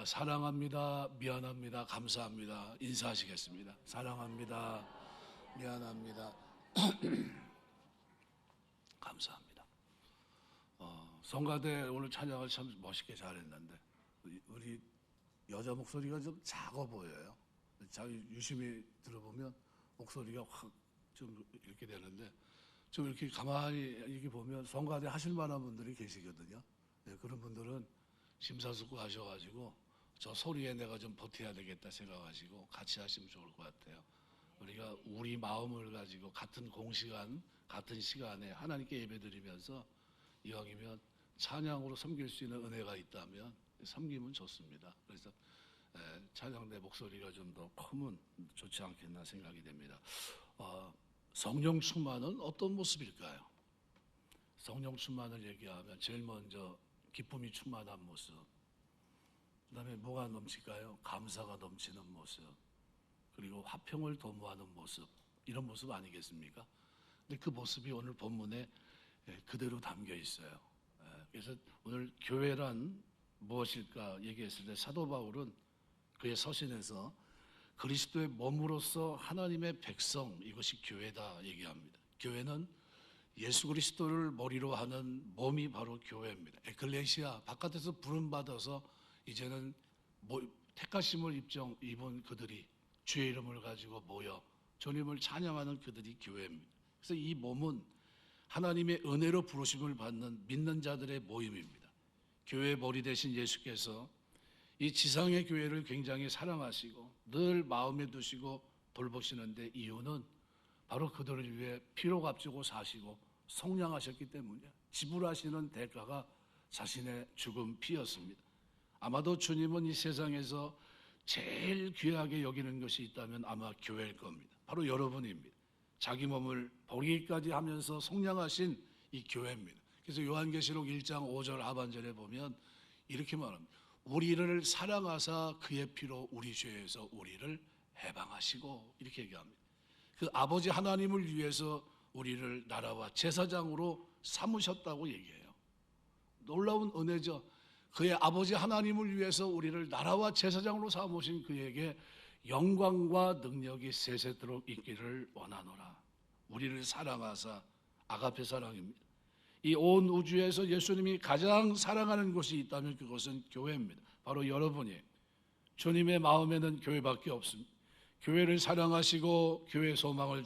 자, 사랑합니다. 미안합니다. 감사합니다. 인사하시겠습니다. 사랑합니다. 미안합니다. 감사합니다. 성가대 오늘 찬양을 참 멋있게 잘했는데 우리 여자 목소리가 좀 작아 보여요. 유심히 들어보면 목소리가 확 좀 이렇게 되는데 좀 이렇게 가만히 이렇게 보면 성가대 하실 만한 분들이 계시거든요. 네, 그런 분들은 심사숙고하셔가지고 저 소리에 내가 좀 버텨야 되겠다 생각하시고 같이 하시면 좋을 것 같아요. 우리가 우리 마음을 가지고 같은 공시간, 같은 시간에 하나님께 예배드리면서 이왕이면 찬양으로 섬길 수 있는 은혜가 있다면 섬기면 좋습니다. 그래서 찬양 내 목소리가 좀 더 크면 좋지 않겠나 생각이 됩니다. 성령 충만은 어떤 모습일까요? 성령 충만을 얘기하면 제일 먼저 기쁨이 충만한 모습, 그 다음에 뭐가 넘칠까요? 감사가 넘치는 모습, 그리고 화평을 도모하는 모습, 이런 모습 아니겠습니까? 근데 그 모습이 오늘 본문에 그대로 담겨 있어요. 그래서 오늘 교회란 무엇일까 얘기했을 때 사도 바울은 그의 서신에서 그리스도의 몸으로서 하나님의 백성, 이것이 교회다 얘기합니다. 교회는 예수 그리스도를 머리로 하는 몸이 바로 교회입니다. 에클레시아, 바깥에서 부름받아서 이제는 택하심을 입은 그들이 주의 이름을 가지고 모여 주님을 찬양하는 그들이 교회입니다. 그래서 이 몸은 하나님의 은혜로 부르심을 받는 믿는 자들의 모임입니다. 교회의 머리 되신 예수께서 이 지상의 교회를 굉장히 사랑하시고 늘 마음에 두시고 돌보시는데 이유는 바로 그들을 위해 피로 값주고 사시고 성량하셨기 때문이에요. 지불하시는 대가가 자신의 죽음 피였습니다. 아마도 주님은 이 세상에서 제일 귀하게 여기는 것이 있다면 아마 교회일 겁니다. 바로 여러분입니다. 자기 몸을 버리기까지 하면서 성량하신 이 교회입니다. 그래서 요한계시록 1장 5절 하반절에 보면 이렇게 말합니다. 우리를 사랑하사 그의 피로 우리 죄에서 우리를 해방하시고 이렇게 얘기합니다. 그 아버지 하나님을 위해서 우리를 나라와 제사장으로 삼으셨다고 얘기해요. 놀라운 은혜죠. 그의 아버지 하나님을 위해서 우리를 나라와 제사장으로 삼으신 그에게 영광과 능력이 세세토록 있기를 원하노라. 우리를 사랑하사, 아가페 사랑입니다. 이 온 우주에서 예수님이 가장 사랑하는 곳이 있다면 그것은 교회입니다. 바로 여러분이. 주님의 마음에는 교회밖에 없습니다. 교회를 사랑하시고 교회의 소망을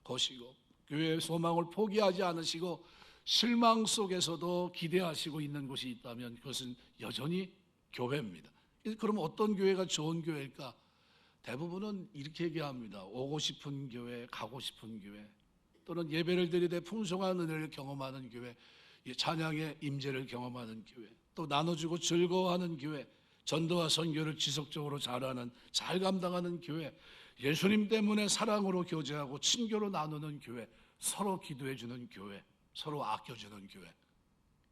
거시고 교회의 소망을 포기하지 않으시고 실망 속에서도 기대하시고 있는 곳이 있다면 그것은 여전히 교회입니다. 그럼 어떤 교회가 좋은 교회일까? 대부분은 이렇게 얘기합니다. 오고 싶은 교회, 가고 싶은 교회, 또는 예배를 드리되 풍성한 은혜를 경험하는 교회, 찬양의 임재를 경험하는 교회, 또 나눠주고 즐거워하는 교회, 전도와 선교를 지속적으로 잘하는, 잘 감당하는 교회, 예수님 때문에 사랑으로 교제하고 친교로 나누는 교회, 서로 기도해주는 교회, 서로 아껴주는 교회,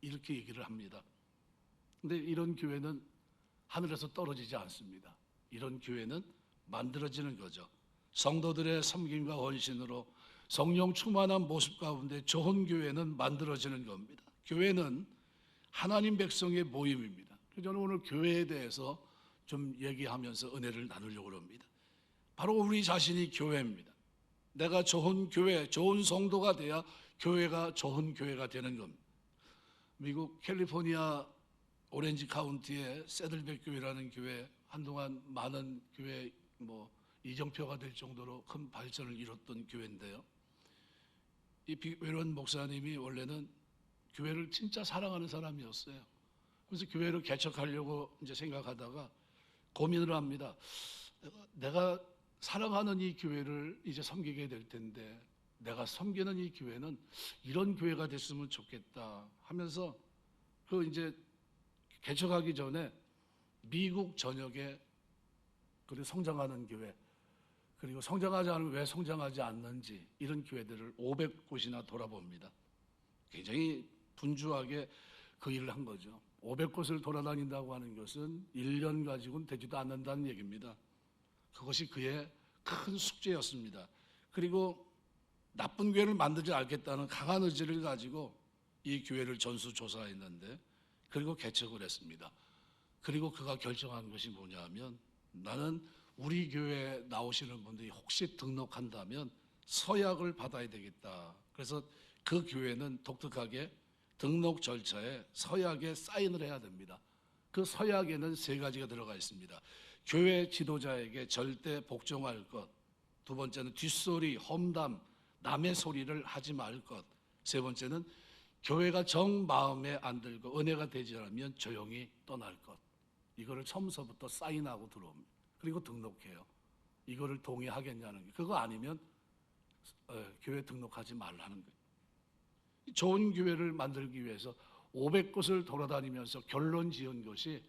이렇게 얘기를 합니다. 근데 이런 교회는 하늘에서 떨어지지 않습니다. 이런 교회는 만들어지는 거죠. 성도들의 섬김과 헌신으로 성령 충만한 모습 가운데 좋은 교회는 만들어지는 겁니다. 교회는 하나님 백성의 모임입니다. 저는 오늘 교회에 대해서 좀 얘기하면서 은혜를 나누려고 합니다. 바로 우리 자신이 교회입니다. 내가 좋은 교회, 좋은 성도가 돼야 교회가 좋은 교회가 되는 겁니다. 미국 캘리포니아 오렌지 카운티의 세들백 교회라는 교회, 한동안 많은 교회 이정표가 될 정도로 큰 발전을 이뤘던 교회인데요. 이 빅웨런 목사님이 원래는 교회를 진짜 사랑하는 사람이었어요. 그래서 교회를 개척하려고 이제 생각하다가 고민을 합니다. 내가 사랑하는 이 교회를 이제 섬기게 될 텐데 내가 섬기는 이 교회는 이런 교회가 됐으면 좋겠다 하면서 그 이제 개척하기 전에 미국 전역에 그리고 성장하는 교회, 그리고 성장하지 않으면 왜 성장하지 않는지 이런 교회들을 500곳이나 돌아봅니다. 굉장히 분주하게 그 일을 한 거죠. 500곳을 돌아다닌다고 하는 것은 1년 가지고는 되지도 않는다는 얘기입니다. 그것이 그의 큰 숙제였습니다. 그리고 나쁜 교회를 만들지 않겠다는 강한 의지를 가지고 이 교회를 전수조사했는데 그리고 개척을 했습니다. 그리고 그가 결정한 것이 뭐냐면 나는 우리 교회에 나오시는 분들이 혹시 등록한다면 서약을 받아야 되겠다. 그래서 그 교회는 독특하게 등록 절차에 서약에 사인을 해야 됩니다. 그 서약에는 세 가지가 들어가 있습니다. 교회 지도자에게 절대 복종할 것, 두 번째는 뒷소리, 험담, 남의 소리를 하지 말 것, 세 번째는 교회가 정 마음에 안 들고 은혜가 되지 않으면 조용히 떠날 것. 이거를 처음서부터 사인하고 들어옵니다. 그리고 등록해요. 이거를 동의하겠냐는 게, 그거 아니면 교회 등록하지 말라는 거예요. 좋은 교회를 만들기 위해서 500곳을 돌아다니면서 결론 지은 것이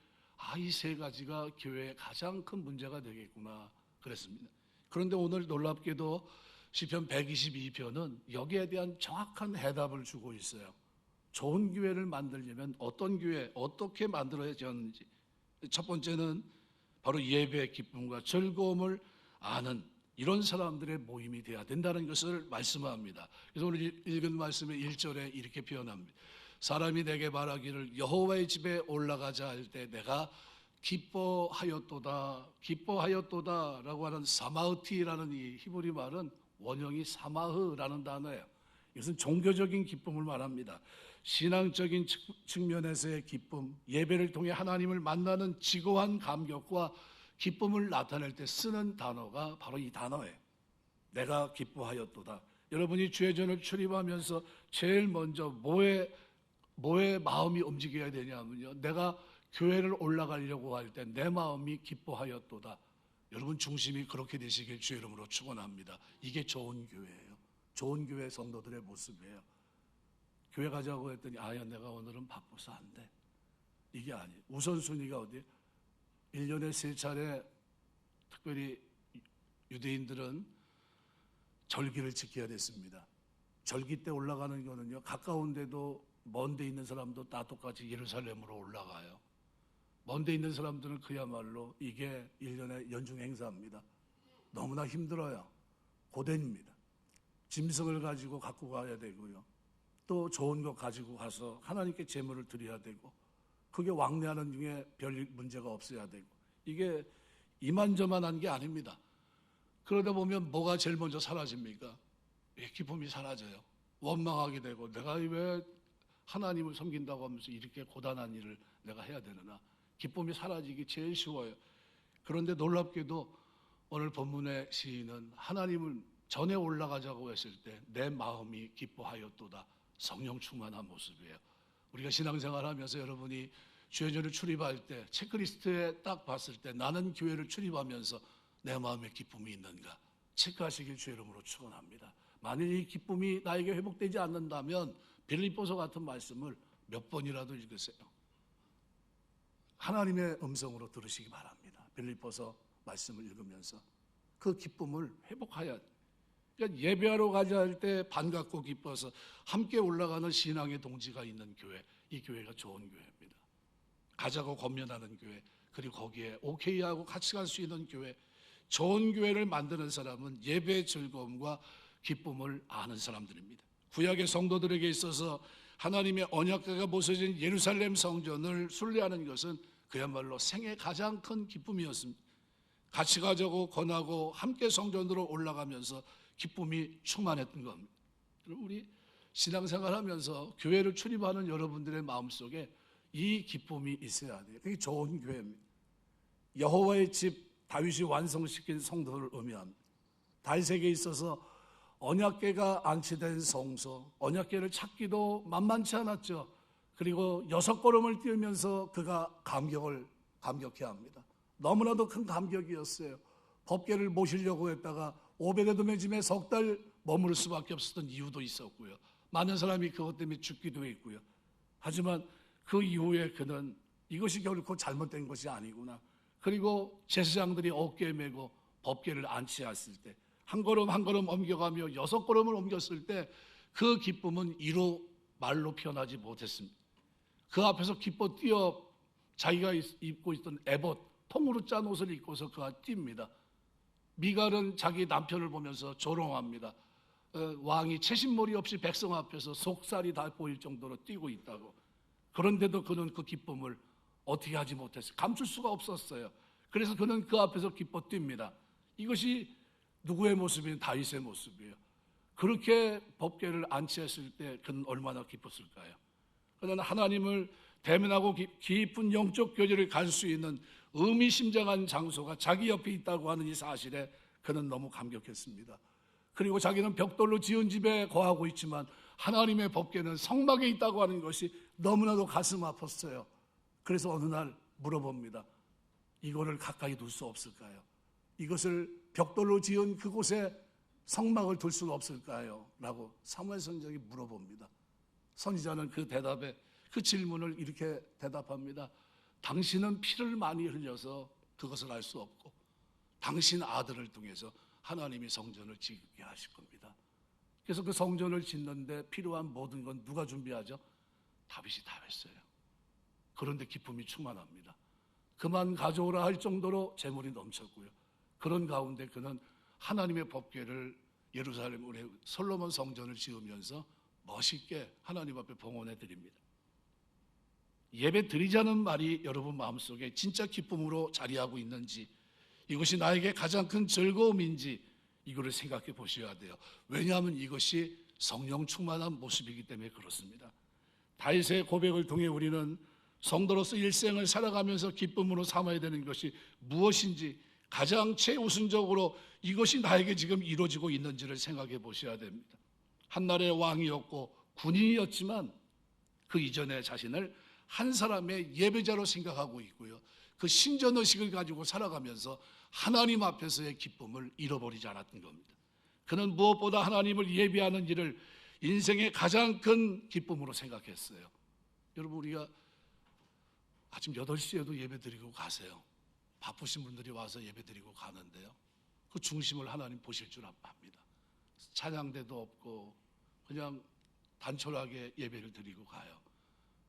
이 세 가지가 교회의 가장 큰 문제가 되겠구나 그랬습니다. 그런데 오늘 놀랍게도 시편 122편은 여기에 대한 정확한 해답을 주고 있어요. 좋은 교회를 만들려면 어떤 교회, 어떻게 만들어야 하는지. 첫 번째는 바로 예배의 기쁨과 즐거움을 아는 이런 사람들의 모임이 되어야 된다는 것을 말씀합니다. 그래서 오늘 읽은 말씀의 1절에 이렇게 표현합니다. 사람이 내게 말하기를 여호와의 집에 올라가자 할 때 내가 기뻐하였도다. 기뻐하였도다라고 하는 사마흐티라는 이 히브리 말은 원형이 사마흐라는 단어예요. 이것은 종교적인 기쁨을 말합니다. 신앙적인 측면에서의 기쁨, 예배를 통해 하나님을 만나는 지고한 감격과 기쁨을 나타낼 때 쓰는 단어가 바로 이 단어예요. 내가 기뻐하였도다. 여러분이 주의전을 출입하면서 제일 먼저 뭐에 마음이 움직여야 되냐면요, 내가 교회를 올라가려고 할 때 내 마음이 기뻐하였도다. 여러분 중심이 그렇게 되시길 주의 이름으로 축원합니다. 이게 좋은 교회예요. 좋은 교회 성도들의 모습이에요. 교회 가자고 했더니 내가 오늘은 바빠서 안 돼. 이게 아니에요. 우선순위가 어디에? 1년에 3차례 특별히 유대인들은 절기를 지켜야 됐습니다. 절기 때 올라가는 거는요, 가까운 데도 먼 데 있는 사람도 다 똑같이 예루살렘으로 올라가요. 먼 데 있는 사람들은 그야말로 이게 1년의 연중 행사입니다. 너무나 힘들어요. 고된입니다. 짐승을 가지고 갖고 가야 되고요. 또 좋은 거 가지고 가서 하나님께 제물을 드려야 되고, 그게 왕래하는 중에 별 문제가 없어야 되고, 이게 이만저만한 게 아닙니다. 그러다 보면 뭐가 제일 먼저 사라집니까? 기쁨이 사라져요. 원망하게 되고, 내가 왜 하나님을 섬긴다고 하면서 이렇게 고단한 일을 내가 해야 되느냐. 기쁨이 사라지기 제일 쉬워요. 그런데 놀랍게도 오늘 본문의 시인은 하나님을 전에 올라가자고 했을 때 내 마음이 기뻐하였도다. 성령 충만한 모습이에요. 우리가 신앙생활하면서 여러분이 주의전을 출입할 때 체크리스트에 딱 봤을 때 나는 교회를 출입하면서 내 마음에 기쁨이 있는가 체크하시길 주의 이름으로 축원합니다. 만일 이 기쁨이 나에게 회복되지 않는다면 빌립보서 같은 말씀을 몇 번이라도 읽으세요. 하나님의 음성으로 들으시기 바랍니다. 빌립보서 말씀을 읽으면서 그 기쁨을 회복해야. 그러니까 예배하러 가자 할 때 반갑고 기뻐서 함께 올라가는 신앙의 동지가 있는 교회, 이 교회가 좋은 교회입니다. 가자고 권면하는 교회, 그리고 거기에 오케이 하고 같이 갈 수 있는 교회. 좋은 교회를 만드는 사람은 예배의 즐거움과 기쁨을 아는 사람들입니다. 구약의 성도들에게 있어서 하나님의 언약궤가 모서진 예루살렘 성전을 순례하는 것은 그야말로 생애 가장 큰 기쁨이었습니다. 같이 가자고 권하고 함께 성전으로 올라가면서 기쁨이 충만했던 겁니다. 우리 신앙생활하면서 교회를 출입하는 여러분들의 마음속에 이 기쁨이 있어야 돼요. 그게 좋은 교회입니다. 여호와의 집 다윗이 완성시킨 성도를 의미합니다. 다윗에게 있어서 언약궤가 안치된 성소, 언약궤를 찾기도 만만치 않았죠. 그리고 6걸음을 뛰면서 그가 감격해 합니다. 너무나도 큰 감격이었어요. 법궤를 모시려고 했다가 오베데돔의 집에 석 달 머무를 수밖에 없었던 이유도 있었고요. 많은 사람이 그것 때문에 죽기도 했고요. 하지만 그 이후에 그는 이것이 결코 잘못된 것이 아니구나. 그리고 제사장들이 어깨에 메고 법궤를 안치했을 때 한 걸음 한 걸음 옮겨가며 6걸음을 옮겼을 때 그 기쁨은 이루 말로 표현하지 못했습니다. 그 앞에서 기뻐 뛰어 자기가 입고 있던 에봇, 통으로 짠 옷을 입고서 그가 뜁니다. 미갈은 자기 남편을 보면서 조롱합니다. 왕이 채신머리 없이 백성 앞에서 속살이 다 보일 정도로 뛰고 있다고. 그런데도 그는 그 기쁨을 어떻게 하지 못했어요. 감출 수가 없었어요. 그래서 그는 그 앞에서 기뻐 뜁니다. 이것이 누구의 모습이냐? 다윗의 모습이에요. 그렇게 법궤를 안치했을 때 그는 얼마나 기뻤을까요? 그는 하나님을 대면하고 깊은 영적 교제를 갈 수 있는 의미심장한 장소가 자기 옆에 있다고 하는 이 사실에 그는 너무 감격했습니다. 그리고 자기는 벽돌로 지은 집에 거하고 있지만 하나님의 법궤는 성막에 있다고 하는 것이 너무나도 가슴 아팠어요. 그래서 어느 날 물어봅니다. 이거를 가까이 둘 수 없을까요? 이것을 벽돌로 지은 그곳에 성막을 둘 수는 없을까요? 라고 사무엘 선지자에게 물어봅니다. 선지자는 그 대답에 그 질문을 이렇게 대답합니다. 당신은 피를 많이 흘려서 그것을 알 수 없고 당신 아들을 통해서 하나님이 성전을 짓게 하실 겁니다. 그래서 그 성전을 짓는데 필요한 모든 건 누가 준비하죠? 다윗이 다 했어요. 그런데 기쁨이 충만합니다. 그만 가져오라 할 정도로 재물이 넘쳤고요. 그런 가운데 그는 하나님의 법궤를 예루살렘에 솔로몬 성전을 지으면서 멋있게 하나님 앞에 봉헌해 드립니다. 예배 드리자는 말이 여러분 마음속에 진짜 기쁨으로 자리하고 있는지, 이것이 나에게 가장 큰 즐거움인지 이거를 생각해 보셔야 돼요. 왜냐하면 이것이 성령 충만한 모습이기 때문에 그렇습니다. 다윗의 고백을 통해 우리는 성도로서 일생을 살아가면서 기쁨으로 삼아야 되는 것이 무엇인지, 가장 최우선적으로 이것이 나에게 지금 이루어지고 있는지를 생각해 보셔야 됩니다. 한날의 왕이었고 군인이었지만 그 이전에 자신을 한 사람의 예배자로 생각하고 있고요. 그 신전의식을 가지고 살아가면서 하나님 앞에서의 기쁨을 잃어버리지 않았던 겁니다. 그는 무엇보다 하나님을 예배하는 일을 인생의 가장 큰 기쁨으로 생각했어요. 여러분, 우리가 아침 8시에도 예배 드리고 가세요. 바쁘신 분들이 와서 예배 드리고 가는데요, 그 중심을 하나님 보실 줄 압니다. 찬양대도 없고 그냥 단촐하게 예배를 드리고 가요.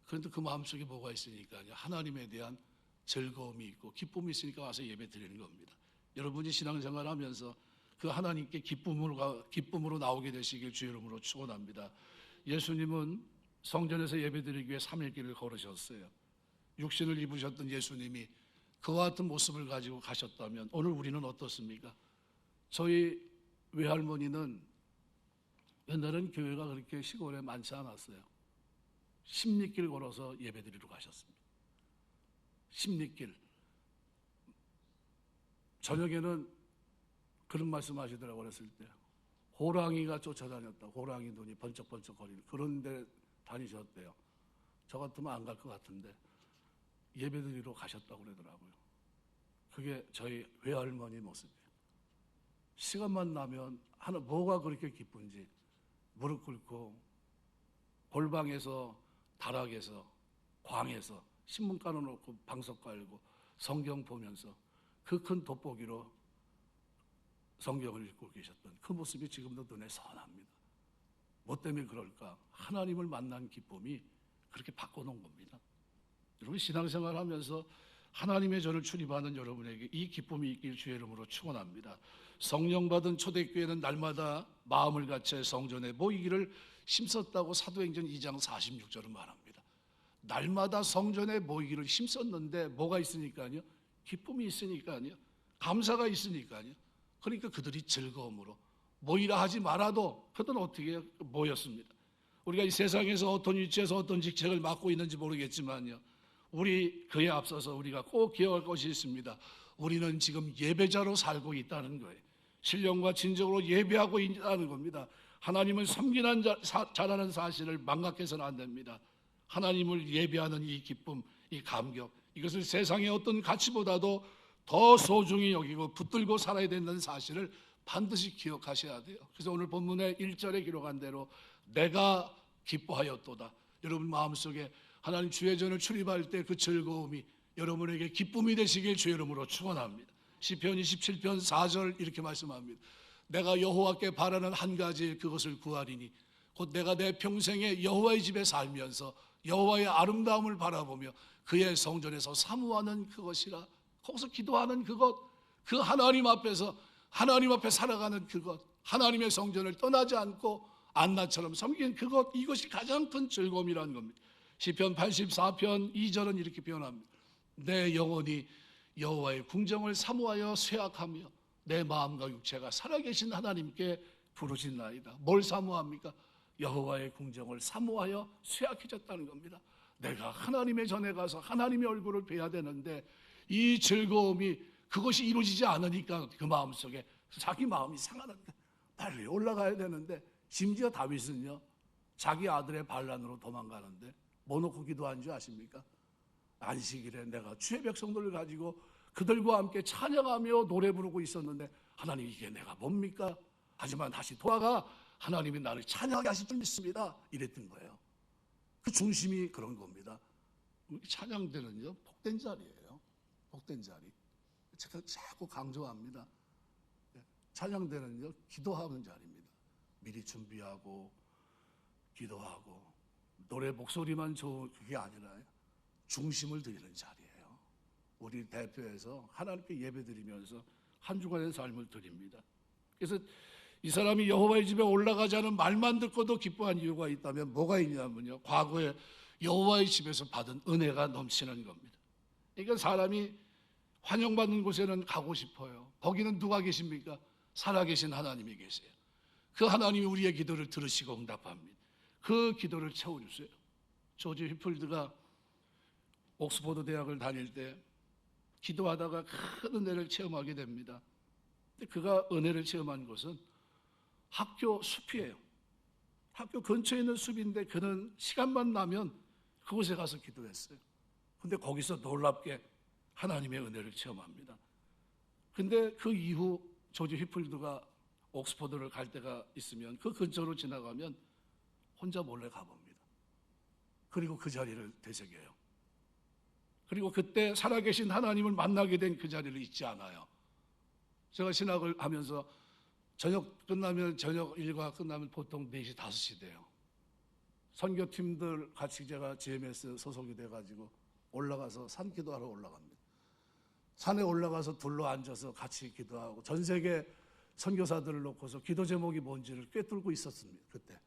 그런데 그 마음속에 뭐가 있으니까요, 하나님에 대한 즐거움이 있고 기쁨이 있으니까 와서 예배 드리는 겁니다. 여러분이 신앙생활 하면서 그 하나님께 기쁨으로 나오게 되시길 주의 이름으로 축원합니다. 예수님은 성전에서 예배 드리기 위해 3일 길을 걸으셨어요. 육신을 입으셨던 예수님이 그와 같은 모습을 가지고 가셨다면 오늘 우리는 어떻습니까? 저희 외할머니는 옛날엔 교회가 그렇게 시골에 많지 않았어요. 10리길 걸어서 예배 드리러 가셨습니다. 10리길. 저녁에는 그런 말씀 하시더라고요. 어렸을 때 호랑이가 쫓아다녔다. 호랑이 눈이 번쩍번쩍 거리는 그런 데 다니셨대요. 저 같으면 안 갈 것 같은데 예배 드리러 가셨다고 그러더라고요. 그게 저희 외할머니 모습이에요. 시간만 나면 뭐가 그렇게 기쁜지 무릎 꿇고 골방에서, 다락에서, 광에서 신문 깔아놓고 방석 깔고 성경 보면서 그 큰 돋보기로 성경을 읽고 계셨던 그 모습이 지금도 눈에 선합니다. 뭐 때문에 그럴까? 하나님을 만난 기쁨이 그렇게 바꿔놓은 겁니다. 여러분, 신앙생활 하면서 하나님의 전을 출입하는 여러분에게 이 기쁨이 있길 주의 이름으로 축원합니다. 성령 받은 초대교회는 날마다 마음을 같이 성전에 모이기를 힘썼다고 사도행전 2장 46절은 말합니다. 날마다 성전에 모이기를 힘썼는데 뭐가 있으니까요? 기쁨이 있으니까요. 감사가 있으니까요. 그러니까 그들이 즐거움으로 모이라 하지 말아도 그들은 어떻게 모였습니다. 우리가 이 세상에서 어떤 위치에서 어떤 직책을 맡고 있는지 모르겠지만요, 우리 그에 앞서서 우리가 꼭 기억할 것이 있습니다. 우리는 지금 예배자로 살고 있다는 거예요. 신령과 진정으로 예배하고 있다는 겁니다. 하나님을 섬기는 자라는 사실을 망각해서는 안 됩니다. 하나님을 예배하는 이 기쁨, 이 감격, 이것을 세상의 어떤 가치보다도 더 소중히 여기고 붙들고 살아야 된다는 사실을 반드시 기억하셔야 돼요. 그래서 오늘 본문의 1절에 기록한 대로 내가 기뻐하였도다. 여러분 마음속에 하나님 주의 전을 출입할 때 그 즐거움이 여러분에게 기쁨이 되시길 주의 이름으로 축원합니다. 시편 27편 4절 이렇게 말씀합니다. 내가 여호와께 바라는 한 가지 그것을 구하리니 곧 내가 내 평생에 여호와의 집에 살면서 여호와의 아름다움을 바라보며 그의 성전에서 사모하는 그것이라. 거기서 기도하는 그것, 그 하나님 앞에서 하나님 앞에 살아가는 그것, 하나님의 성전을 떠나지 않고 안나처럼 섬기는 그것, 이것이 가장 큰 즐거움이라는 겁니다. 시편 84편 2절은 이렇게 표현합니다. 내 영혼이 여호와의 궁정을 사모하여 쇠약하며 내 마음과 육체가 살아계신 하나님께 부르짖나이다. 뭘 사모합니까? 여호와의 궁정을 사모하여 쇠약해졌다는 겁니다. 내가 하나님의 전에 가서 하나님의 얼굴을 뵈야 되는데 이 즐거움이 그것이 이루어지지 않으니까 그 마음속에 자기 마음이 상하는데 빨리 올라가야 되는데, 심지어 다윗은요 자기 아들의 반란으로 도망가는데 뭐 놓고 기도한 줄 아십니까? 안식일에 내가 주의 백성들을 가지고 그들과 함께 찬양하며 노래 부르고 있었는데 하나님 이게 내가 뭡니까? 하지만 다시 돌아가 하나님이 나를 찬양하게 하실 줄 믿습니다 이랬던 거예요. 그 중심이 그런 겁니다. 찬양대는요 복된 자리예요. 복된 자리. 제가 자꾸 강조합니다. 찬양대는요 기도하는 자리입니다. 미리 준비하고 기도하고 노래 목소리만 좋은 그게 아니라요, 중심을 드리는 자리예요. 우리 대표에서 하나님께 예배드리면서 한 주간의 삶을 드립니다. 그래서 이 사람이 여호와의 집에 올라가자는 말만 듣고도 기뻐한 이유가 있다면 뭐가 있냐면요, 과거에 여호와의 집에서 받은 은혜가 넘치는 겁니다. 그러니까 사람이 환영받는 곳에는 가고 싶어요. 거기는 누가 계십니까? 살아계신 하나님이 계세요. 그 하나님이 우리의 기도를 들으시고 응답합니다. 그 기도를 채워주세요. 조지 휘필드가 옥스퍼드 대학을 다닐 때 기도하다가 큰 은혜를 체험하게 됩니다. 근데 그가 은혜를 체험한 곳은 학교 숲이에요. 학교 근처에 있는 숲인데 그는 시간만 나면 그곳에 가서 기도했어요. 근데 거기서 놀랍게 하나님의 은혜를 체험합니다. 근데 그 이후 조지 휘필드가 옥스퍼드를 갈 때가 있으면 그 근처로 지나가면 혼자 몰래 가봅니다. 그리고 그 자리를 되새겨요. 그리고 그때 살아계신 하나님을 만나게 된 그 자리를 잊지 않아요. 제가 신학을 하면서 저녁 일과 끝나면 보통 4시, 5시 돼요. 선교팀들 같이 제가 GMS 소속이 돼가지고 올라가서 산기도하러 올라갑니다. 산에 올라가서 둘러 앉아서 같이 기도하고 전 세계 선교사들을 놓고서 기도 제목이 뭔지를 꿰뚫고 있었습니다. 그때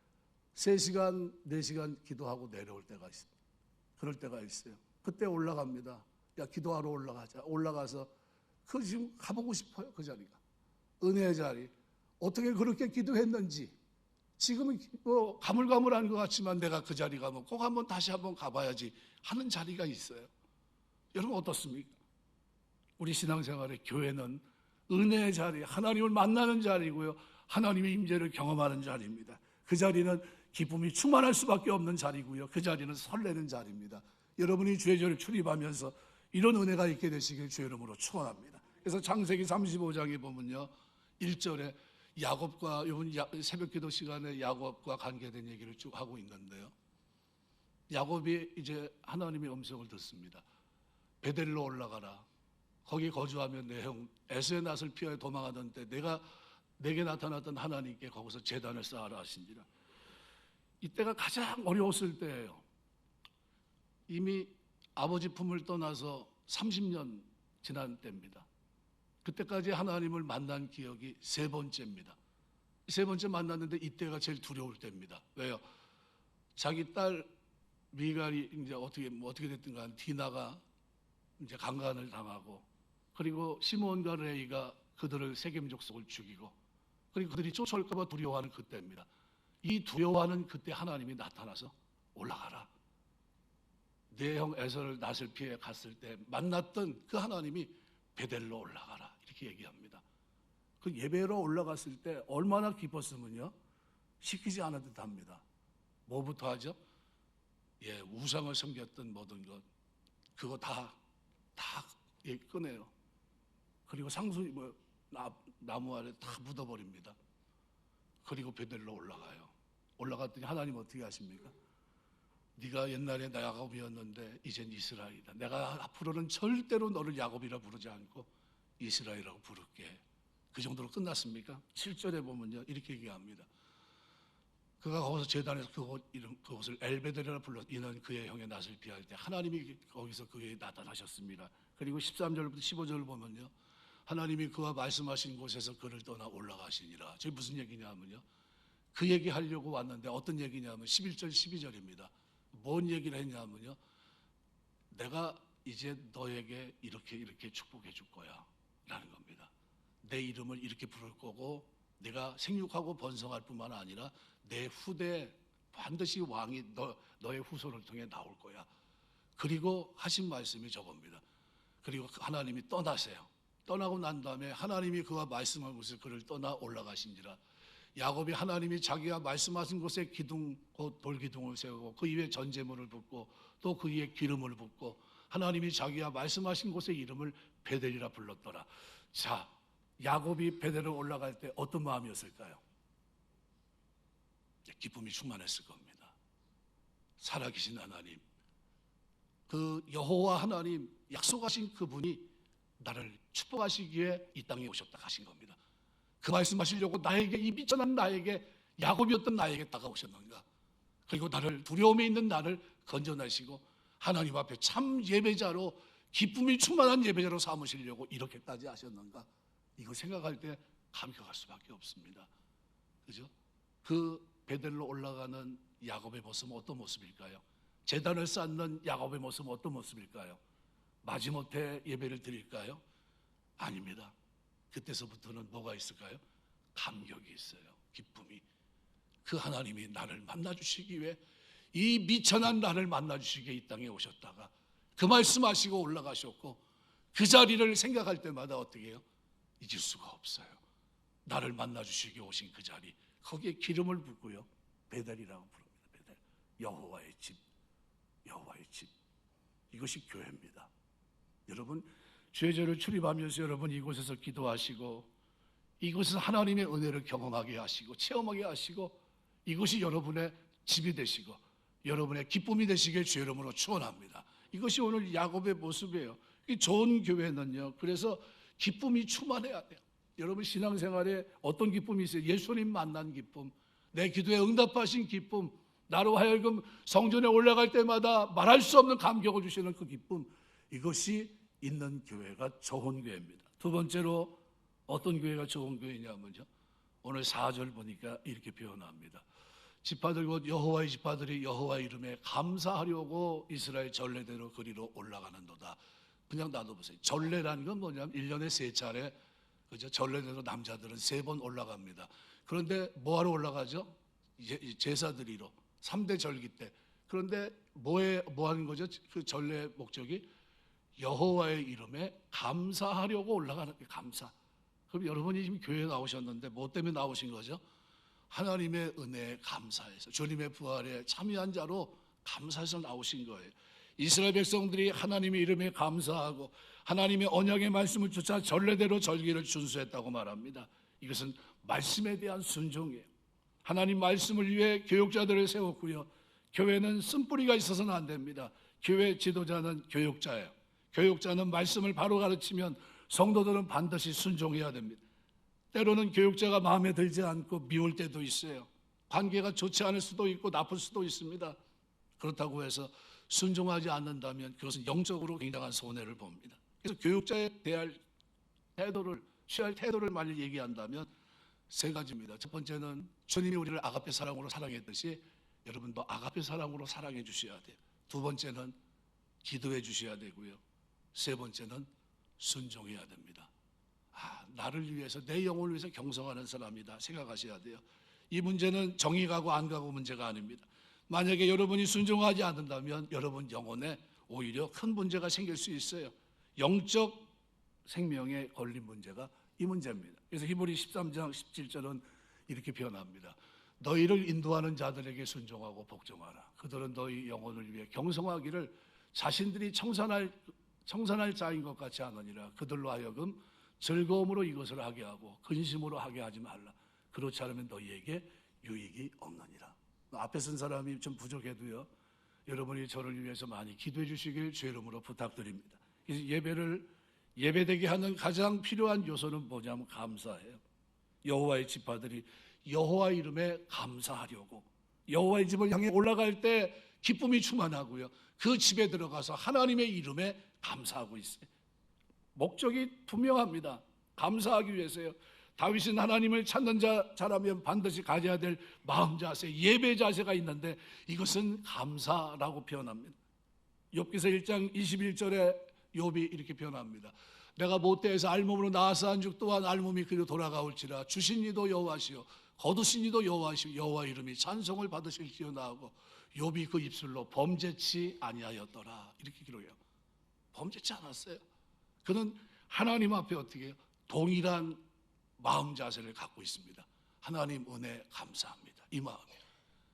3시간, 4시간 기도하고 내려올 때가 있습니다. 그럴 때가 있어요. 그때 올라갑니다. 야, 기도하러 올라가자. 올라가서 그 지금 가보고 싶어요. 그 자리가 은혜의 자리. 어떻게 그렇게 기도했는지 지금은 뭐 가물가물한 것 같지만 내가 그 자리 가면 꼭 한번 다시 한번 가봐야지 하는 자리가 있어요. 여러분 어떻습니까? 우리 신앙생활의 교회는 은혜의 자리, 하나님을 만나는 자리고요, 하나님의 임재를 경험하는 자리입니다. 그 자리는 기쁨이 충만할 수밖에 없는 자리고요, 그 자리는 설레는 자리입니다. 여러분이 주의 절을 출입하면서 이런 은혜가 있게 되시길 주의 이름으로 축원합니다. 그래서 창세기 35장에 보면요 1절에 야곱과 이번 새벽기도 시간에 야곱과 관계된 얘기를 쭉 하고 있는데요, 야곱이 이제 하나님의 음성을 듣습니다. 베델로 올라가라. 거기 거주하면 내 형 에서의 낫을 피하여 도망하던 때 내게 나타났던 하나님께 거기서 제단을 쌓아라 하신지라. 이때가 가장 어려웠을 때예요. 이미 아버지 품을 떠나서 30년 지난 때입니다. 그때까지 하나님을 만난 기억이 3번째입니다. 3번째 만났는데 이때가 제일 두려울 때입니다. 왜요? 자기 딸 미갈이 이제 어떻게 됐든 간 디나가 이제 강간을 당하고, 그리고 시몬과 레이가 그들을 세겜 족속을 죽이고, 그리고 그들이 쫓아올까봐 두려워하는 그때입니다. 이 두려워하는 그때 하나님이 나타나서 올라가라. 내 형 에서를 낫을 피해 갔을 때 만났던 그 하나님이 베델로 올라가라 이렇게 얘기합니다. 그 예배로 올라갔을 때 얼마나 기뻤으면요 시키지 않은 듯합니다. 뭐부터 하죠? 우상을 섬겼던 모든 것 그거 다 꺼내요. 그리고 상수 나무 아래 다 묻어버립니다. 그리고 베델로 올라가요. 올라갔더니 하나님 어떻게 하십니까? 네가 옛날에 야곱이었는데 이젠 이스라엘이다. 내가 앞으로는 절대로 너를 야곱이라 부르지 않고 이스라엘이라고 부를게. 그 정도로 끝났습니까? 7절에 보면요 이렇게 얘기합니다. 그가 거기서 제단에서 그곳을 엘베델이라 불러 이는 그의 형의 낫을 피할 때 하나님이 거기서 그에게 나타나셨습니다. 그리고 13절부터 15절을 보면요 하나님이 그와 말씀하신 곳에서 그를 떠나 올라가시니라. 저게 무슨 얘기냐면요 그 얘기 하려고 왔는데 어떤 얘기냐면 11절 12절입니다. 뭔 얘기를 했냐면요 내가 이제 너에게 이렇게 축복해 줄 거야 라는 겁니다. 내 이름을 이렇게 부를 거고 내가 생육하고 번성할 뿐만 아니라 내 후대 반드시 왕이 너의 후손을 통해 나올 거야. 그리고 하신 말씀이 저겁니다. 그리고 하나님이 떠나세요. 떠나고 난 다음에 하나님이 그와 말씀한 곳에 그를 떠나 올라가신지라. 야곱이 하나님이 자기가 말씀하신 곳에 기둥 곧 돌기둥을 세우고 그 위에 전제물을 붓고 또 그 위에 기름을 붓고 하나님이 자기가 말씀하신 곳의 이름을 베델이라 불렀더라. 자, 야곱이 베델을 올라갈 때 어떤 마음이었을까요? 기쁨이 충만했을 겁니다. 살아계신 하나님, 그 여호와 하나님, 약속하신 그분이 나를 축복하시기에 이 땅에 오셨다 하신 겁니다. 그 말씀하시려고 나에게, 이 미천한 나에게, 야곱이었던 나에게 다가오셨는가. 그리고 나를, 두려움에 있는 나를 건져내시고 하나님 앞에 참 예배자로, 기쁨이 충만한 예배자로 삼으시려고 이렇게까지 하셨는가. 이거 생각할 때 감격할 수밖에 없습니다. 그죠? 그 베델로 올라가는 야곱의 모습은 어떤 모습일까요? 제단을 쌓는 야곱의 모습은 어떤 모습일까요? 마지못해 예배를 드릴까요? 아닙니다. 그때서부터는 뭐가 있을까요? 감격이 있어요. 기쁨이. 그 하나님이 나를 만나주시기 위해, 이 미천한 나를 만나주시기 위해 이 땅에 오셨다가 그 말씀하시고 올라가셨고, 그 자리를 생각할 때마다 어떻게 해요? 잊을 수가 없어요. 나를 만나주시기 위해 오신 그 자리, 거기에 기름을 붓고요, 베델이라고 부릅니다. 베델, 여호와의 집, 여호와의 집. 이것이 교회입니다. 여러분, 죄죄를 출입하면서 여러분 이곳에서 기도하시고 이곳에서 하나님의 은혜를 경험하게 하시고 체험하게 하시고 이것이 여러분의 집이 되시고 여러분의 기쁨이 되시길 주의 이름으로 축원합니다. 이것이 오늘 야곱의 모습이에요. 이 좋은 교회는요, 그래서 기쁨이 충만해야 돼요. 여러분 신앙생활에 어떤 기쁨이 있어요? 예수님 만난 기쁨, 내 기도에 응답하신 기쁨, 나로 하여금 성전에 올라갈 때마다 말할 수 없는 감격을 주시는 그 기쁨, 이것이 있는 교회가 좋은 교회입니다. 두 번째로 어떤 교회가 좋은 교회냐면요, 오늘 4절 보니까 이렇게 표현합니다. 지파들 곧 여호와의 지파들이 여호와의 이름에 감사하려고 이스라엘 전례대로 그리로 올라가는도다. 그냥 놔둬보세요. 전례라는 건 뭐냐면 1년에 3차례, 그죠? 전례대로 남자들은 3번 올라갑니다. 그런데 뭐하러 올라가죠? 제사드리러 3대 절기 때. 그런데 뭐 하는 거죠? 그 전례 목적이 여호와의 이름에 감사하려고 올라가는 게 감사. 그럼 여러분이 지금 교회에 나오셨는데 뭐 때문에 나오신 거죠? 하나님의 은혜에 감사해서, 주님의 부활에 참여한 자로 감사해서 나오신 거예요. 이스라엘 백성들이 하나님의 이름에 감사하고 하나님의 언약의 말씀을 쫓아 전례대로 절기를 준수했다고 말합니다. 이것은 말씀에 대한 순종이에요. 하나님 말씀을 위해 교육자들을 세웠고요, 교회는 쓴뿌리가 있어서는 안 됩니다. 교회 지도자는 교육자예요. 교육자는 말씀을 바로 가르치면 성도들은 반드시 순종해야 됩니다. 때로는 교육자가 마음에 들지 않고 미울 때도 있어요. 관계가 좋지 않을 수도 있고 나쁠 수도 있습니다. 그렇다고 해서 순종하지 않는다면 그것은 영적으로 굉장한 손해를 봅니다. 그래서 교육자에 대할 태도를, 취할 태도를 만약 얘기한다면 3가지입니다. 첫 번째는 주님이 우리를 아가페 사랑으로 사랑했듯이 여러분도 아가페 사랑으로 사랑해 주셔야 돼요. 두 번째는 기도해 주셔야 되고요, 3번째는 순종해야 됩니다. 나를 위해서, 내 영혼을 위해서 경성하는 사람이다 생각하셔야 돼요. 이 문제는 정이 가고 안 가고 문제가 아닙니다. 만약에 여러분이 순종하지 않는다면 여러분 영혼에 오히려 큰 문제가 생길 수 있어요. 영적 생명에 걸린 문제가 이 문제입니다. 그래서 히브리 13장 17절은 이렇게 표현합니다. 너희를 인도하는 자들에게 순종하고 복종하라. 그들은 너희 영혼을 위해 경성하기를 자신들이 청산할 자인 것 같이 하느니라. 그들로 하여금 즐거움으로 이것을 하게 하고 근심으로 하게 하지 말라. 그렇지 않으면 너희에게 유익이 없느니라. 앞에 쓴 사람이 좀 부족해도요, 여러분이 저를 위해서 많이 기도해 주시길 주의 이름으로 부탁드립니다. 예배되게 하는 가장 필요한 요소는 뭐냐면 감사예요. 여호와의 지파들이 여호와 이름에 감사하려고 여호와의 집을 향해 올라갈 때 기쁨이 충만하고요, 그 집에 들어가서 하나님의 이름에 감사하고 있어요. 목적이 분명합니다. 감사하기 위해서요. 다윗은 하나님을 찾는 자라면 반드시 가져야 될 마음 자세, 예배 자세가 있는데 이것은 감사라고 표현합니다. 욥기서 1장 21절에 욥이 이렇게 표현합니다. 내가 모태에서 알몸으로 나와서 한즉 또한 알몸이 그리로 돌아가올지라. 주신 이도 여호와시요 거두신 이도 여호와시요 여호와 이름이 찬송을 받으실지어다 하고 욥이 그 입술로 범죄치 아니하였더라. 이렇게 기록해요. 범죄치 않았어요. 그는 하나님 앞에 어떻게 해요? 동일한 마음 자세를 갖고 있습니다. 하나님 은혜 감사합니다. 이 마음이에요.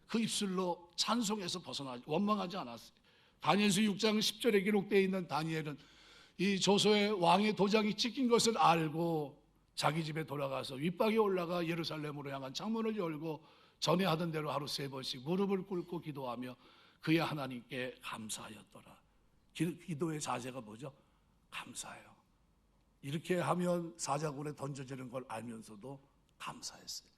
그 입술로 찬송에서 벗어나지 원망하지 않았어요. 다니엘서 6장 10절에 기록되어 있는 다니엘은 이 조소의 왕의 도장이 찍힌 것을 알고 자기 집에 돌아가서 윗방에 올라가 예루살렘으로 향한 창문을 열고 전에 하던 대로 하루 3번씩 무릎을 꿇고 기도하며 그의 하나님께 감사하였더라. 기도의 자세가 뭐죠? 감사해요. 이렇게 하면 사자굴에 던져지는 걸 알면서도 감사했어요.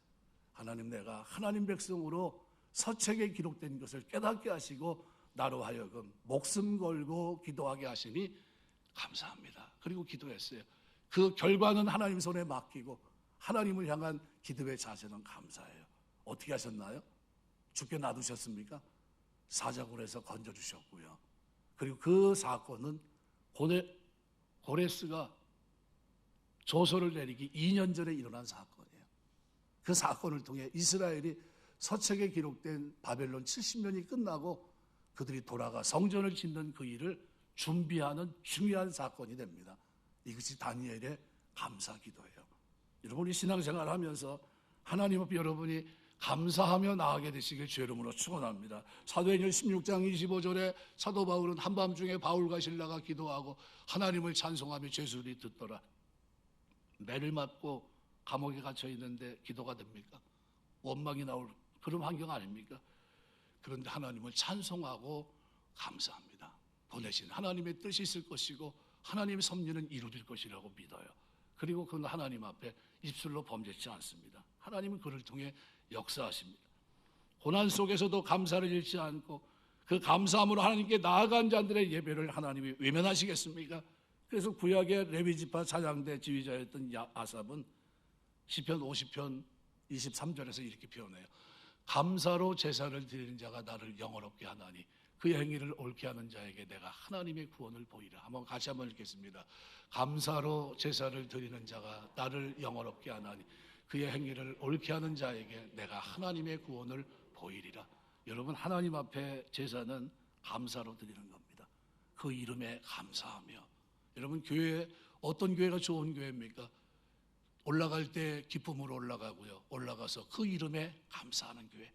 하나님, 내가 하나님 백성으로 서책에 기록된 것을 깨닫게 하시고 나로 하여금 목숨 걸고 기도하게 하시니 감사합니다. 그리고 기도했어요. 그 결과는 하나님 손에 맡기고 하나님을 향한 기도의 자세는 감사해요. 어떻게 하셨나요? 죽게 놔두셨습니까? 사자굴에서 건져주셨고요. 그리고 그 사건은 고레스가 조서를 내리기 2년 전에 일어난 사건이에요. 그 사건을 통해 이스라엘이 서책에 기록된 바벨론 70년이 끝나고 그들이 돌아가 성전을 짓는 그 일을 준비하는 중요한 사건이 됩니다. 이것이 다니엘의 감사 기도예요. 여러분이 신앙생활을 하면서 하나님 앞에 여러분이 감사하며 나아가게 되시길 주의 이름으로 축원합니다. 사도행전 16장 25절에 사도 바울은 한밤중에 바울과 실라가 기도하고 하나님을 찬송하며 죄수들이 듣더라. 매를 맞고 감옥에 갇혀 있는데 기도가 됩니까? 원망이 나올 그런 환경 아닙니까? 그런데 하나님을 찬송하고 감사합니다. 보내신 하나님의 뜻이 있을 것이고 하나님의 섭리는 이루어질 것이라고 믿어요. 그리고 그는 하나님 앞에 입술로 범죄치 않습니다. 하나님은 그를 통해 역사하십니다. 고난 속에서도 감사를 잃지 않고 그 감사함으로 하나님께 나아간 자들의 예배를 하나님이 외면하시겠습니까? 그래서 구약의 레위지파 사장대 지휘자였던 아삽은 시편 50편 23절에서 이렇게 표현해요. 감사로 제사를 드리는 자가 나를 영화롭게 하나니 그의 행위를 옳게 하는 자에게 내가 하나님의 구원을 보이라. 한번 같이 한번 읽겠습니다. 감사로 제사를 드리는 자가 나를 영화롭게 하나니 그의 행위를 옳게 하는 자에게 내가 하나님의 구원을 보이리라. 여러분, 하나님 앞에 제사는 감사로 드리는 겁니다. 그 이름에 감사하며. 여러분, 교회 어떤 교회가 좋은 교회입니까? 올라갈 때 기쁨으로 올라가고요. 올라가서 그 이름에 감사하는 교회.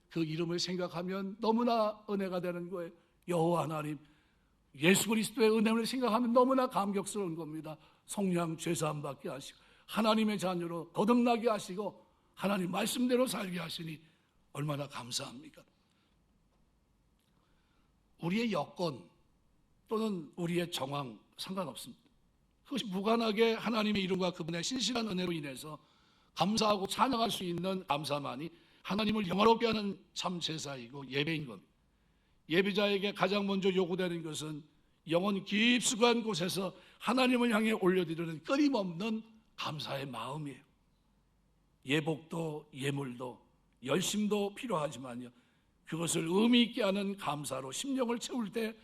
그 이름을 생각하면 너무나 은혜가 되는 거예요. 여호와 하나님, 예수 그리스도의 은혜를 생각하면 너무나 감격스러운 겁니다. 성령 죄사함 받게 하시고 하나님의 자녀로 거듭나게 하시고 하나님 말씀대로 살게 하시니 얼마나 감사합니까? 우리의 여건 또는 우리의 정황 상관없습니다. 그것이 무관하게 하나님의 이름과 그분의 신실한 은혜로 인해서 감사하고 찬양할 수 있는 감사만이 하나님을 영화롭게 하는 참 제사이고 예배인 겁니다. 예배자에게 가장 먼저 요구되는 것은 영혼 깊숙한 곳에서 하나님을 향해 올려드리는 끊임없는 감사의 마음이에요. 예복도 예물도 열심도 필요하지만요, 그것을 의미 있게 하는 감사로 심령을 채울 때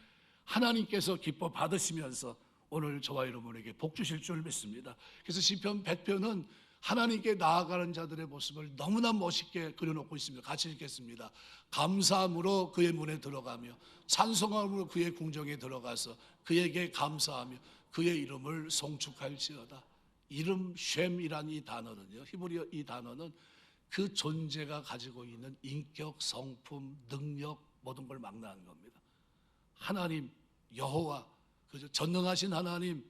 하나님께서 기뻐 받으시면서 오늘 저와 여러분에게 복 주실 줄 믿습니다. 그래서 시편 100편은 하나님께 나아가는 자들의 모습을 너무나 멋있게 그려놓고 있습니다. 같이 읽겠습니다. 감사함으로 그의 문에 들어가며 찬송함으로 그의 궁정에 들어가서 그에게 감사하며 그의 이름을 송축할지어다. 이름 쉔이란 이 단어는요, 히브리어 이 단어는 그 존재가 가지고 있는 인격, 성품, 능력 모든 걸 망라하는 겁니다. 하나님, 여호와, 그 전능하신 하나님,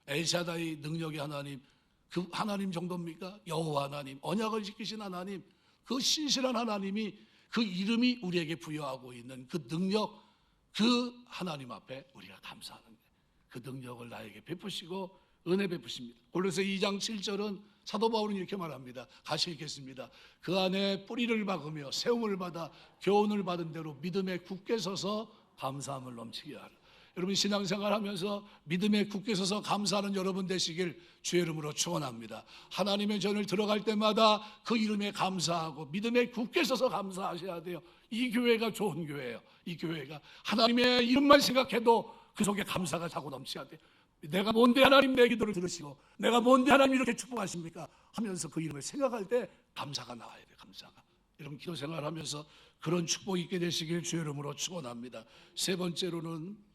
엘샤다이 능력의 하나님, 그 하나님 정도입니까? 여호와 하나님, 언약을 지키신 하나님, 그 신실한 하나님이 그 이름이 우리에게 부여하고 있는 그 능력, 그 하나님 앞에 우리가 감사하는 거예요. 그 능력을 나에게 베푸시고 은혜 베푸십니다. 골로새 2장 7절은 사도 바울은 이렇게 말합니다. 같이 읽겠습니다. 그 안에 뿌리를 박으며 세움을 받아 교훈을 받은 대로 믿음에 굳게 서서 감사함을 넘치게 하라. 여러분 신앙생활하면서 믿음에 굳게 서서 감사하는 여러분 되시길 주의 이름으로 축원합니다. 하나님의 전을 들어갈 때마다 그 이름에 감사하고 믿음에 굳게 서서 감사하셔야 돼요. 이 교회가 좋은 교회예요. 이 교회가 하나님의 이름만 생각해도 그 속에 감사가 차고 넘쳐야 돼요. 내가 뭔데 하나님 내 기도를 들으시고 내가 뭔데 하나님 이렇게 축복하십니까 하면서 그 이름을 생각할 때 감사가 나와야 돼요. 감사가. 여러분 기도 생활하면서 그런 축복이 있게 되시길 주의 이름으로 축원합니다. 세 번째로는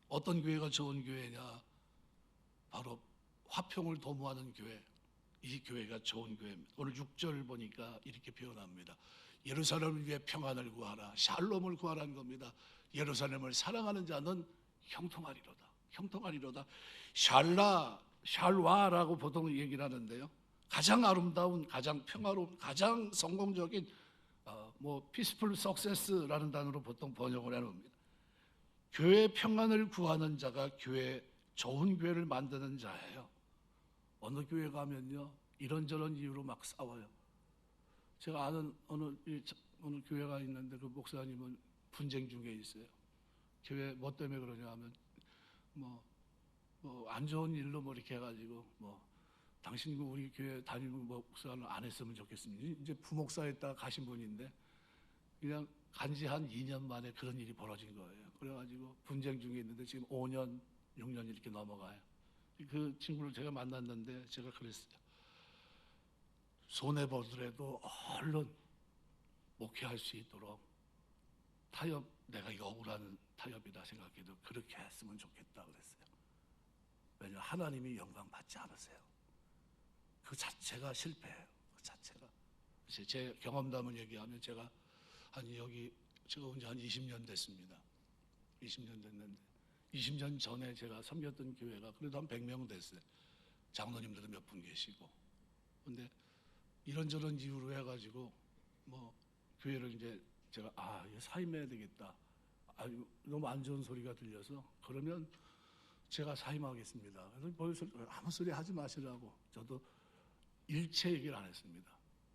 어떤 교회가 좋은 교회냐? 바로 화평을 도모하는 교회. 이 교회가 좋은 교회입니다. 오늘 6절 보니까 이렇게 표현합니다. 예루살렘을 위해 평안을 구하라. 샬롬을 구하라는 겁니다. 예루살렘을 사랑하는 자는 형통하리로다. 형통하리로다. 샬와라고 보통 얘기를 하는데요. 가장 아름다운, 가장 평화로운, 가장 성공적인 peaceful success라는 단어로 보통 번역을 해놓습니다. 교회 평안을 구하는 자가 좋은 교회를 만드는 자예요. 어느 교회 가면요 이런저런 이유로 막 싸워요. 제가 아는 어느 교회가 있는데 그 목사님은 분쟁 중에 있어요. 교회 뭐 때문에 그러냐 하면 안 좋은 일로 이렇게 해가지고 당신 우리 교회 다니고 목사는 안 했으면 좋겠습니다. 이제 부목사에다가 가신 분인데 그냥 간지 한 2년 만에 그런 일이 벌어진 거예요. 그래가지고 분쟁 중에 있는데 지금 5년, 6년 이렇게 넘어가요. 그 친구를 제가 만났는데 제가 그랬어요. 손해보더라도 얼른 목회할 수 있도록 타협, 내가 이거 억울한 타협이다 생각해도 그렇게 했으면 좋겠다 그랬어요. 왜냐하면 하나님이 영광 받지 않으세요. 그 자체가 실패예요. 그 자체가. 제 경험담을 얘기하면 제가 온 지 한 20년 됐습니다. 20년 됐는데 20년 전에 제가 섬겼던 교회가 그래도 한 100명 됐어요. 장로님들도 몇 분 계시고. 근데 이런저런 이유로 해가지고 교회를 이제 제가 이거 사임해야 되겠다. 너무 안 좋은 소리가 들려서 그러면 제가 사임하겠습니다. 그래서 아무 소리 하지 마시라고 저도 일체 얘기를 안 했습니다.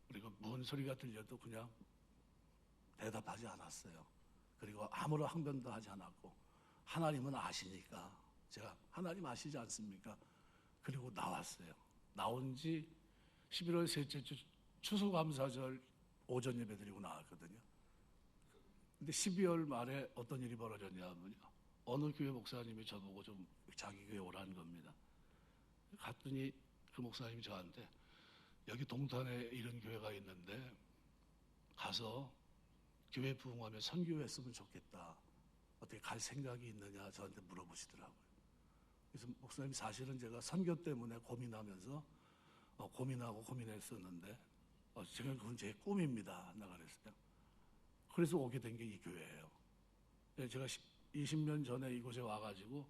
그리고 뭔 소리가 들려도 그냥 대답하지 않았어요. 그리고 아무런 항변도 하지 않았고 하나님은 아시니까 제가 하나님 아시지 않습니까? 그리고 나왔어요. 나온 지 11월 셋째 주 추수감사절 오전 예배 드리고 나왔거든요. 근데 12월 말에 어떤 일이 벌어졌냐면요. 어느 교회 목사님이 저보고 좀 자기 교회 오라는 겁니다. 갔더니 그 목사님이 저한테 여기 동탄에 이런 교회가 있는데 가서 교회 부흥하며 선교했으면 좋겠다. 어떻게 갈 생각이 있느냐 저한테 물어보시더라고요. 그래서 목사님 사실은 제가 선교 때문에 고민하면서 고민했었는데 제가 그건 제 꿈입니다. 나 그랬어요. 그래서 오게 된 게 이 교회예요. 제가 20년 전에 이곳에 와가지고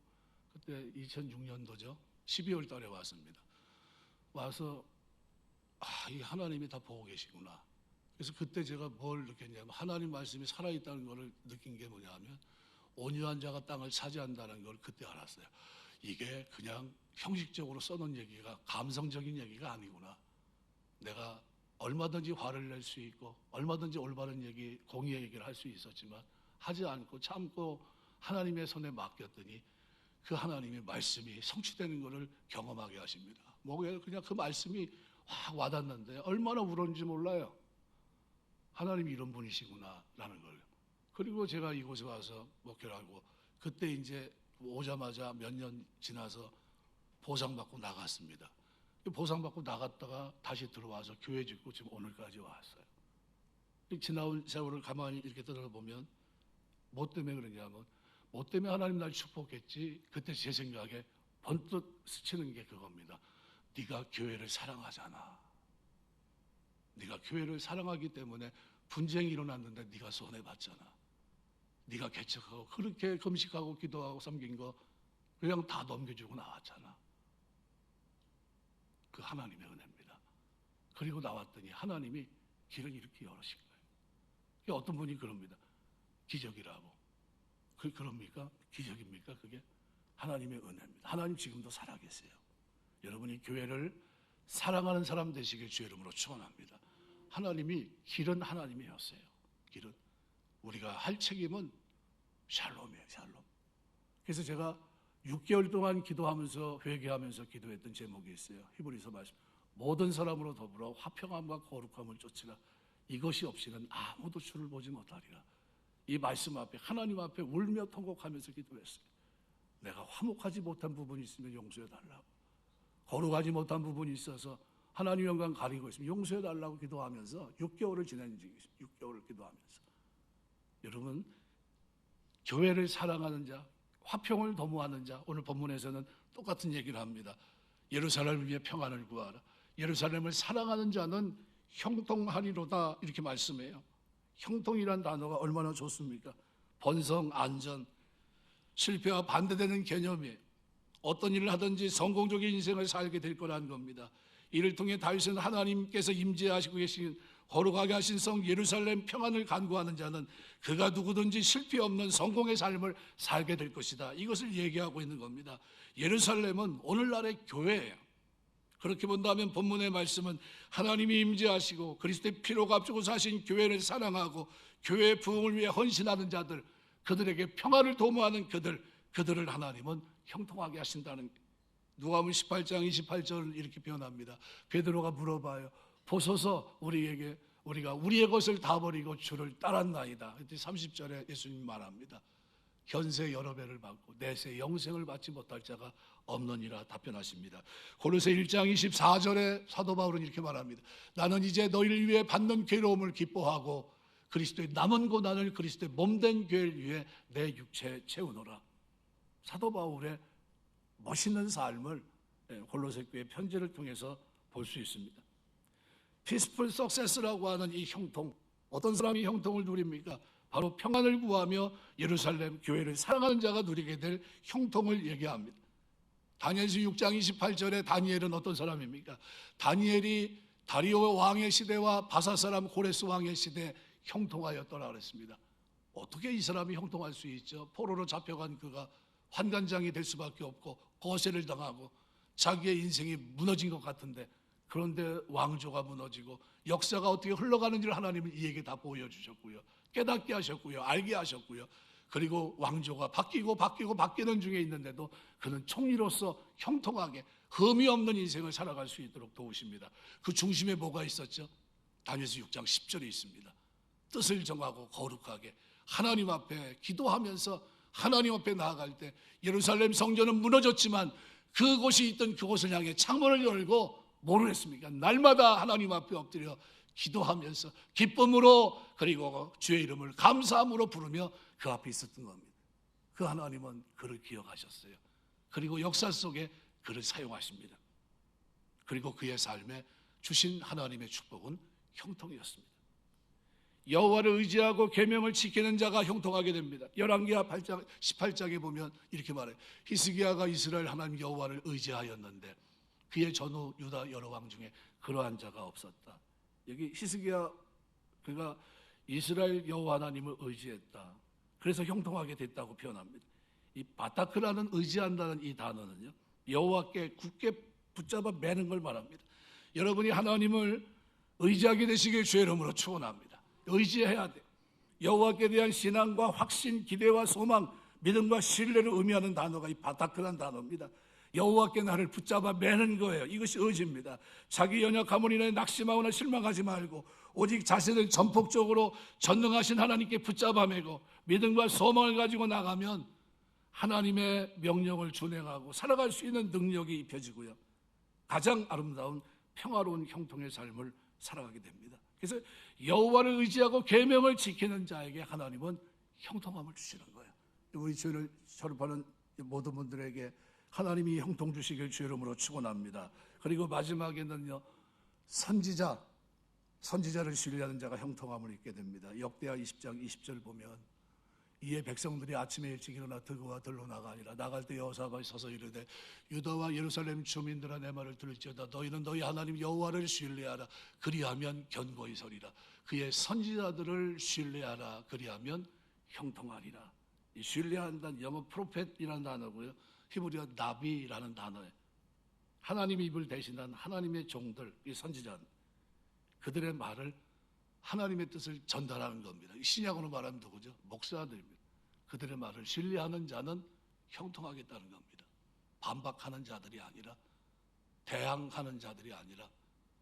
그때 2006년도죠. 12월 달에 왔습니다. 와서 이 하나님이 다 보고 계시구나. 그래서 그때 제가 뭘 느꼈냐면 하나님 말씀이 살아있다는 걸 느낀 게 뭐냐면 온유한 자가 땅을 차지한다는 걸 그때 알았어요. 이게 그냥 형식적으로 써놓은 얘기가 감성적인 얘기가 아니구나. 내가 얼마든지 화를 낼 수 있고 얼마든지 올바른 얘기, 공의의 얘기를 할 수 있었지만 하지 않고 참고 하나님의 손에 맡겼더니 그 하나님의 말씀이 성취되는 것을 경험하게 하십니다. 그냥 그 말씀이 확 와닿는데 얼마나 울었는지 몰라요. 하나님이 이런 분이시구나 라는 걸. 그리고 제가 이곳에 와서 목회를 하고 그때 이제 오자마자 몇 년 지나서 보상받고 나갔습니다. 보상받고 나갔다가 다시 들어와서 교회 짓고 지금 오늘까지 왔어요. 지나온 세월을 가만히 이렇게 들어보면 뭐 때문에 그러냐면 뭐 때문에 하나님 날 축복했지. 그때 제 생각에 번뜩 스치는 게 그겁니다. 네가 교회를 사랑하잖아. 네가 교회를 사랑하기 때문에 분쟁이 일어났는데 네가 손해봤잖아. 네가 개척하고 그렇게 금식하고 기도하고 섬긴 거 그냥 다 넘겨주고 나왔잖아. 그 하나님의 은혜입니다. 그리고 나왔더니 하나님이 길을 이렇게 열으신 거예요. 어떤 분이 그럽니다. 기적이라고. 그럽니까? 기적입니까? 그게 하나님의 은혜입니다. 하나님 지금도 살아계세요. 여러분이 교회를 사랑하는 사람 되시길 주의 이름으로 축원합니다. 하나님이 길은 하나님이었어요. 길은 우리가 할 책임은 샬롬이에요. 샬롬. 그래서 제가 6개월 동안 기도하면서 회개하면서 기도했던 제목이 있어요. 히브리서 말씀. 모든 사람으로 더불어 화평함과 거룩함을 쫓으라. 이것이 없이는 아무도 주를 보지 못하리라. 이 말씀 앞에 하나님 앞에 울며 통곡하면서 기도했어요. 내가 화목하지 못한 부분이 있으면 용서해달라고, 거룩하지 못한 부분이 있어서 하나님 영광 가리고 있으면 용서해달라고 기도하면서 6개월을 지낸 적이 있습니다. 6개월을 기도하면서. 여러분, 교회를 사랑하는 자, 화평을 도모하는 자, 오늘 본문에서는 똑같은 얘기를 합니다. 예루살렘을 위해 평안을 구하라. 예루살렘을 사랑하는 자는 형통하리로다, 이렇게 말씀해요. 형통이란 단어가 얼마나 좋습니까? 번성, 안전, 실패와 반대되는 개념이에요. 어떤 일을 하든지 성공적인 인생을 살게 될 거라는 겁니다. 이를 통해 다윗은 하나님께서 임재하시고 계신 거룩하게 하신 성 예루살렘 평안을 간구하는 자는 그가 누구든지 실패 없는 성공의 삶을 살게 될 것이다, 이것을 얘기하고 있는 겁니다. 예루살렘은 오늘날의 교회예요. 그렇게 본다면 본문의 말씀은 하나님이 임재하시고 그리스도의 피로 값주고 사신 교회를 사랑하고 교회의 부흥을 위해 헌신하는 자들, 그들에게 평안을 도모하는 그들을 하나님은 형통하게 하신다는, 누가복음 18장 28절을 이렇게 표현합니다. 베드로가 물어봐요. 보소서 우리가 우리의 것을 다 버리고 주를 따랐나이다. 그때 30절에 예수님 말합니다. 현세 여러 배를 받고 내세 영생을 받지 못할 자가 없느니라 답변하십니다. 고로새 1장 24절에 사도 바울은 이렇게 말합니다. 나는 이제 너희를 위해 받는 괴로움을 기뻐하고 그리스도의 남은 고난을 그리스도의 몸된 교회를 위해 내 육체에 채우노라. 사도 바울의 멋있는 삶을 골로새 교회 편지를 통해서 볼 수 있습니다. Peaceful Success라고 하는 이 형통, 어떤 사람이 형통을 누립니까? 바로 평안을 구하며 예루살렘 교회를 사랑하는 자가 누리게 될 형통을 얘기합니다. 다니엘서 6장 28절에 다니엘은 어떤 사람입니까? 다니엘이 다리오 왕의 시대와 바사 사람 고레스 왕의 시대에 형통하였더라 그랬습니다. 어떻게 이 사람이 형통할 수 있죠? 포로로 잡혀간 그가 환관장이 될 수밖에 없고 거세를 당하고 자기의 인생이 무너진 것 같은데, 그런데 왕조가 무너지고 역사가 어떻게 흘러가는지를 하나님은 이에게 다 보여주셨고요, 깨닫게 하셨고요, 알게 하셨고요. 그리고 왕조가 바뀌는 중에 있는데도 그는 총리로서 형통하게 흠이 없는 인생을 살아갈 수 있도록 도우십니다. 그 중심에 뭐가 있었죠? 다니엘서 6장 10절에 있습니다. 뜻을 정하고 거룩하게 하나님 앞에 기도하면서 하나님 앞에 나아갈 때 예루살렘 성전은 무너졌지만 그곳이 있던 그곳을 향해 창문을 열고 뭐를 했습니까? 날마다 하나님 앞에 엎드려 기도하면서 기쁨으로, 그리고 주의 이름을 감사함으로 부르며 그 앞에 있었던 겁니다. 그 하나님은 그를 기억하셨어요. 그리고 역사 속에 그를 사용하십니다. 그리고 그의 삶에 주신 하나님의 축복은 형통이었습니다. 여호와를 의지하고 계명을 지키는 자가 형통하게 됩니다. 열왕기하 8장 18장에 보면 이렇게 말해요. 히스기야가 이스라엘 하나님 여호와를 의지하였는데 그의 전후 유다 여러 왕 중에 그러한 자가 없었다. 여기 히스기야, 그가 이스라엘 여호와 하나님을 의지했다, 그래서 형통하게 됐다고 표현합니다. 이 바타크라는 의지한다는 이 단어는요, 여호와께 굳게 붙잡아 매는 걸 말합니다. 여러분이 하나님을 의지하게 되시길 주의 이름으로 축원합니다. 의지해야 돼. 여호와께 대한 신앙과 확신, 기대와 소망, 믿음과 신뢰를 의미하는 단어가 이 바타크라는 단어입니다. 여호와께 나를 붙잡아 매는 거예요. 이것이 의지입니다. 자기 연약함으로 인해 낙심하거나 실망하지 말고 오직 자신을 전폭적으로 전능하신 하나님께 붙잡아 매고 믿음과 소망을 가지고 나가면 하나님의 명령을 준행하고 살아갈 수 있는 능력이 입혀지고요, 가장 아름다운 평화로운 형통의 삶을 살아가게 됩니다. 그래서 여호와를 의지하고 계명을 지키는 자에게 하나님은 형통함을 주시는 거예요. 우리 주를 졸업하는 모든 분들에게 하나님이 형통 주시길 주의 이름으로 축원합니다. 그리고 마지막에는요, 선지자를 신뢰하는 자가 형통함을 입게 됩니다. 역대하 20장 20절 보면 이에 백성들이 아침에 일찍 일어나 들과 들로 나가니라. 나갈 때 여호사밧이 서서 이르되 유다와 예루살렘 주민들아 내 말을 들을지어다. 너희는 너희 하나님 여호와를 신뢰하라. 그리하면 견고히 서리라. 그의 선지자들을 신뢰하라. 그리하면 형통하리라. 이 신뢰한다는 영어 프로펫이라는 단어고요, 히브리어 나비라는 단어에 하나님의 입을 대신한 하나님의 종들, 이 선지자, 그들의 말을, 하나님의 뜻을 전달하는 겁니다. 신약으로 말하면 누구죠? 목사들입니다. 그들의 말을 신뢰하는 자는 형통하겠다는 겁니다. 반박하는 자들이 아니라, 대항하는 자들이 아니라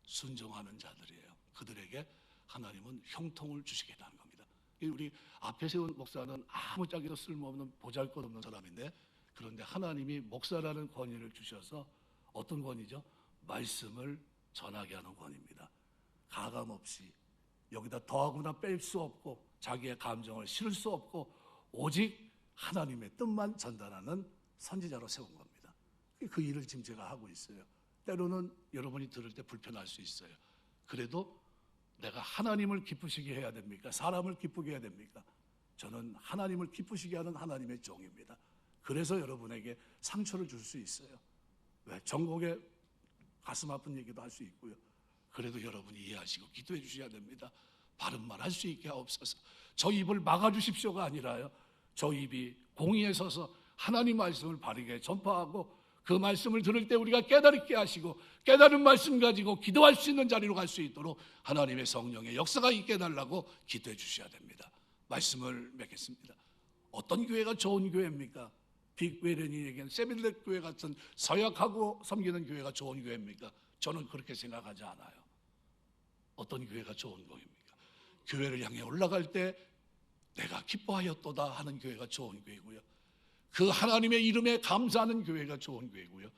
순종하는 자들이에요. 그들에게 하나님은 형통을 주시겠다는 겁니다. 우리 앞에 세운 목사는 아무짝에도 쓸모없는 보잘것없는 사람인데, 그런데 하나님이 목사라는 권위를 주셔서 어떤 권위죠? 말씀을 전하게 하는 권위입니다. 가감없이 여기다 더하거나 뺄 수 없고 자기의 감정을 실을 수 없고 오직 하나님의 뜻만 전달하는 선지자로 세운 겁니다. 그 일을 지금 제가 하고 있어요. 때로는 여러분이 들을 때 불편할 수 있어요. 그래도 내가 하나님을 기쁘시게 해야 됩니까? 사람을 기쁘게 해야 됩니까? 저는 하나님을 기쁘시게 하는 하나님의 종입니다. 그래서 여러분에게 상처를 줄 수 있어요. 왜? 전국에 가슴 아픈 얘기도 할 수 있고요. 그래도 여러분이 이해하시고 기도해 주셔야 됩니다. 바른 말 할 수 있게 하옵소서. 저 입을 막아주십시오가 아니라요, 저 입이 공의에 서서 하나님 말씀을 바르게 전파하고 그 말씀을 들을 때 우리가 깨달게 하시고 깨달은 말씀 가지고 기도할 수 있는 자리로 갈 수 있도록 하나님의 성령의 역사가 있게 해달라고 기도해 주셔야 됩니다. 말씀을 맺겠습니다. 어떤 교회가 좋은 교회입니까? 빅웨렌이에게는 세빌렛 교회 같은 서약하고 섬기는 교회가 좋은 교회입니까? 저는 그렇게 생각하지 않아요. 어떤 교회가 좋은 교회입니까? 교회를 향해 올라갈 때 내가 기뻐하였도다 하는 교회가 좋은 교회고요. 그 하나님의 이름에 감사하는 교회가 좋은 교회고요.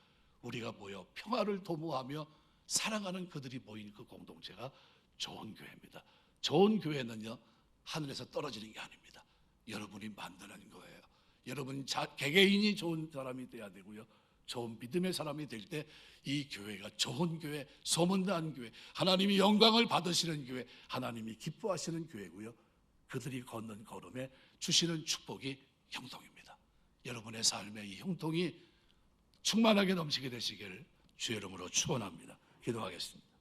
우리가 모여 평화를 도모하며 사랑하는 그들이 모인 그 공동체가 좋은 교회입니다. 좋은 교회는요, 하늘에서 떨어지는 게 아닙니다. 여러분이 만드는 거예요. 여러분 개개인이 좋은 사람이 돼야 되고요. 좋은 믿음의 사람이 될 때 이 교회가 좋은 교회, 소문난 교회, 하나님이 영광을 받으시는 교회, 하나님이 기뻐하시는 교회고요. 그들이 걷는 걸음에 주시는 축복이 형통입니다. 여러분의 삶에 이 형통이 충만하게 넘치게 되시기를 주의 이름으로 축원합니다. 기도하겠습니다.